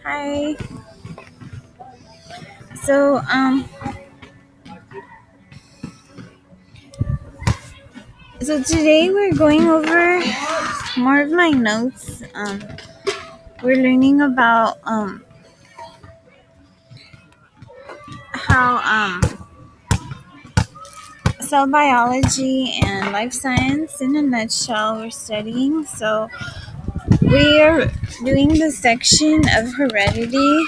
Hi. So, today we're going over more of my notes. We're learning about how cell biology and life science in a nutshell we're studying. So, we are doing the section of heredity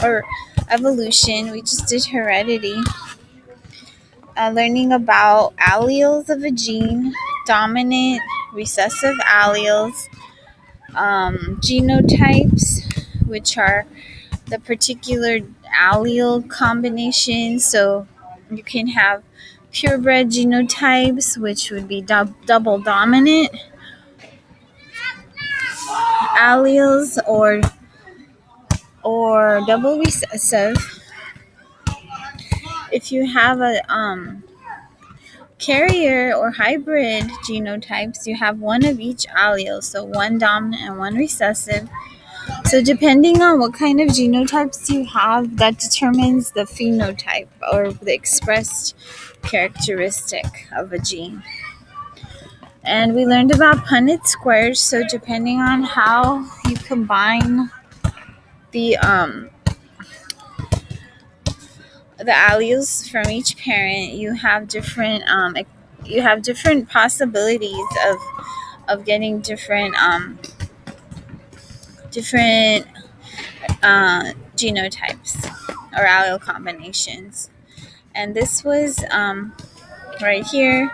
or evolution. We just did heredity. Learning about alleles of a gene, dominant, recessive alleles, genotypes, which are the particular allele combinations. So you can have purebred genotypes, which would be double dominant alleles, or double recessive. If you have a carrier or hybrid genotypes, you have one of each allele, so one dominant and one recessive. So depending on what kind of genotypes you have, that determines the phenotype or the expressed characteristic of a gene. And we learned about Punnett Squares, so depending on how you combine the alleles from each parent, you have different possibilities of getting different genotypes or allele combinations. And this was right here.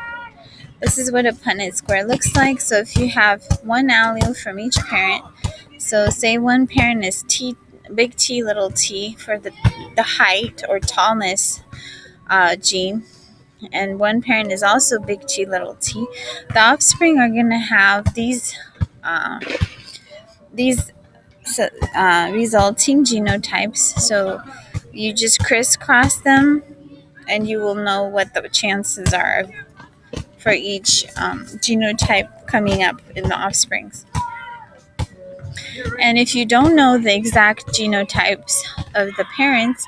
This is what a Punnett square looks like. So if you have one allele from each parent, so say one parent is T, big T, little t for the height or tallness gene, and one parent is also big T, little t, the offspring are going to have these resulting genotypes. So you just crisscross them and you will know what the chances are for each genotype coming up in the offsprings. And if you don't know the exact genotypes of the parents,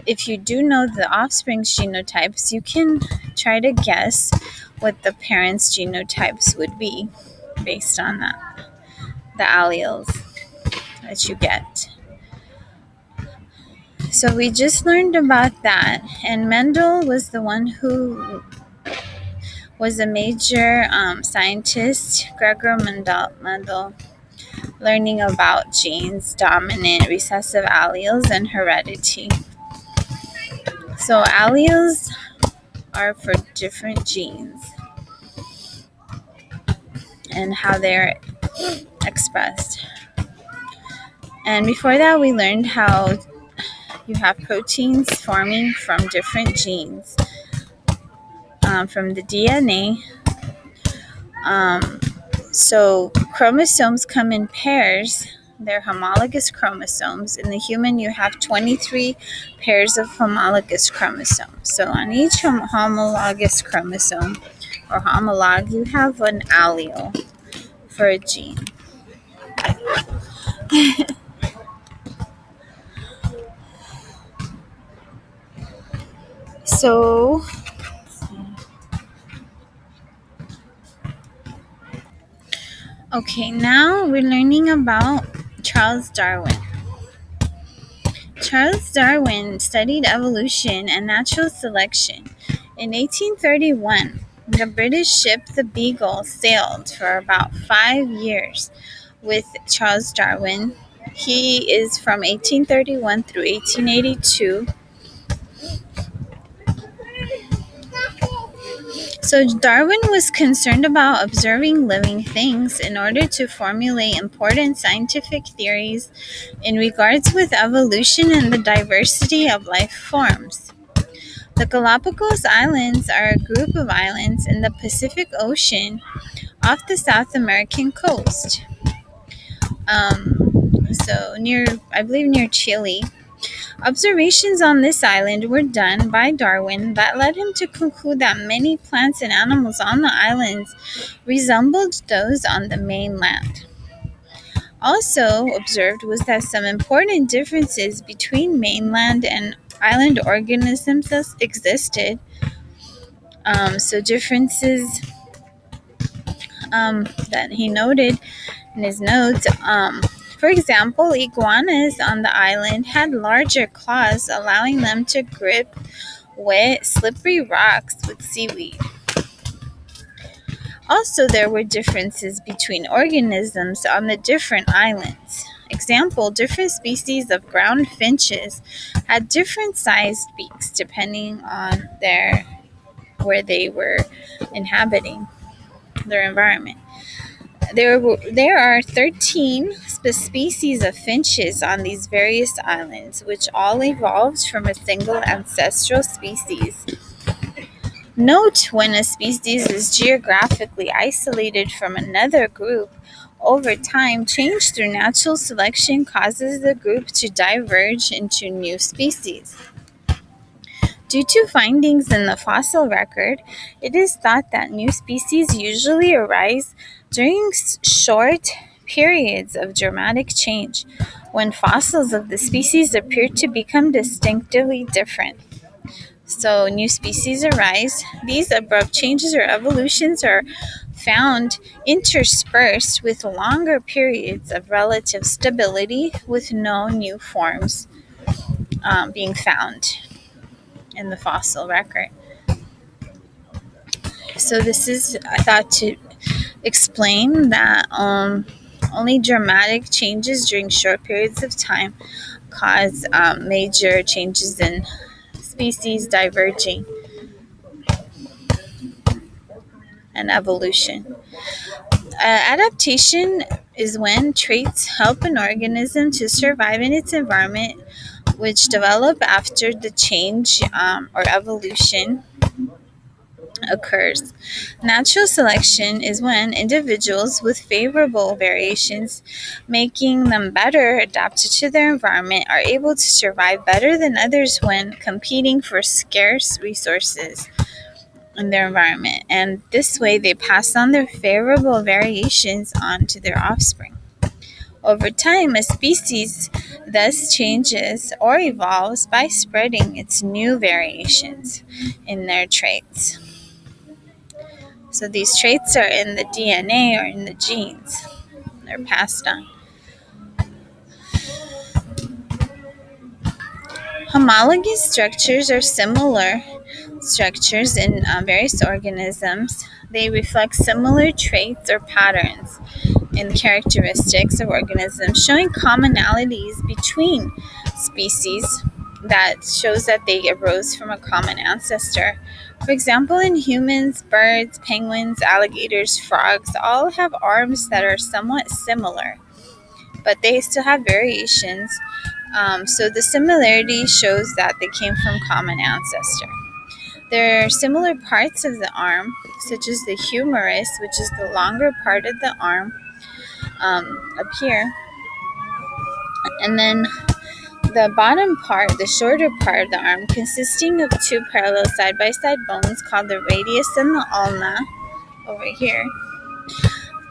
if you do know the offspring's genotypes, you can try to guess what the parents' genotypes would be based on that, the alleles that you get. So we just learned about that, and Mendel was the one who was a major scientist, Gregor Mendel, learning about genes, dominant, recessive alleles, and heredity. So alleles are for different genes and how they're expressed. And before that, we learned how you have proteins forming from different genes, from the DNA. So chromosomes come in pairs. They're homologous chromosomes. In the human, you have 23 pairs of homologous chromosomes. So on each homologous chromosome, or homolog, you have an allele for a gene. So okay, now we're learning about Charles Darwin. Charles Darwin studied evolution and natural selection. In 1831, the British ship the Beagle sailed for about 5 years with Charles Darwin. He is from 1831 through 1882. So Darwin was concerned about observing living things in order to formulate important scientific theories in regards with evolution and the diversity of life forms. The Galapagos Islands are a group of islands in the Pacific Ocean off the South American coast. So I believe near Chile. Observations on this island were done by Darwin that led him to conclude that many plants and animals on the islands resembled those on the mainland. Also observed was that some important differences between mainland and island organisms existed. So differences that he noted in his notes. For example, iguanas on the island had larger claws, allowing them to grip wet, slippery rocks with seaweed. Also, there were differences between organisms on the different islands. Example, different species of ground finches had different sized beaks depending on where they were inhabiting their environment. There are 13 species of finches on these various islands, which all evolved from a single ancestral species. Note when a species is geographically isolated from another group, over time, change through natural selection causes the group to diverge into new species. Due to findings in the fossil record, it is thought that new species usually arise during short periods of dramatic change, when fossils of the species appear to become distinctively different. So new species arise. These abrupt changes or evolutions are found interspersed with longer periods of relative stability with no new forms being found in the fossil record. So this is, I thought, to explain that only dramatic changes during short periods of time cause major changes in species diverging and evolution. Adaptation is when traits help an organism to survive in its environment, which develop after the change or evolution occurs. Natural selection is when individuals with favorable variations, making them better adapted to their environment, are able to survive better than others when competing for scarce resources in their environment. And this way, they pass on their favorable variations on to their offspring. Over time, a species thus changes or evolves by spreading its new variations in their traits. So these traits are in the DNA or in the genes. They're passed on. Homologous structures are similar structures in various organisms. They reflect similar traits or patterns in characteristics of organisms, showing commonalities between species that shows that they arose from a common ancestor. For example, in humans, birds, penguins, alligators, frogs all have arms that are somewhat similar, but they still have variations. So the similarity shows that they came from common ancestor. There are similar parts of the arm, such as the humerus, which is the longer part of the arm up here, and then the bottom part, the shorter part of the arm, consisting of two parallel side-by-side bones called the radius and the ulna over here.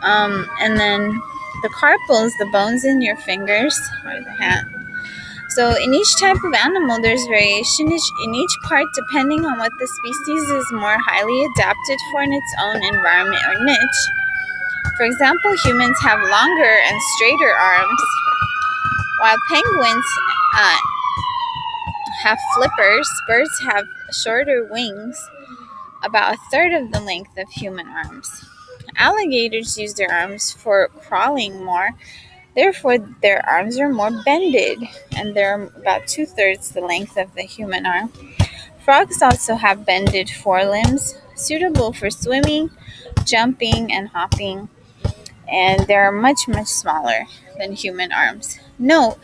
And then the carpals, the bones in your fingers or the hand. So in each type of animal, there's variation in each part depending on what the species is more highly adapted for in its own environment or niche. For example, humans have longer and straighter arms, while penguins have flippers. Birds have shorter wings, about a third of the length of human arms. Alligators use their arms for crawling more. Therefore, their arms are more bended, and they're about 2/3 the length of the human arm. Frogs also have bended forelimbs, suitable for swimming, jumping, and hopping, and they're much, much smaller than human arms. Note,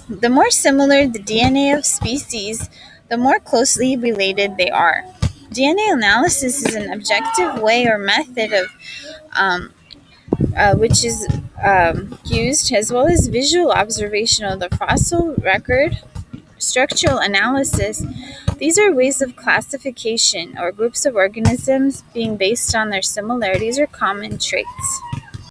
the more similar the DNA of species, the more closely related they are. DNA analysis is an objective way or method of which is used, as well as visual observation of the fossil record, structural analysis. These are ways of classification or groups of organisms being based on their similarities or common traits.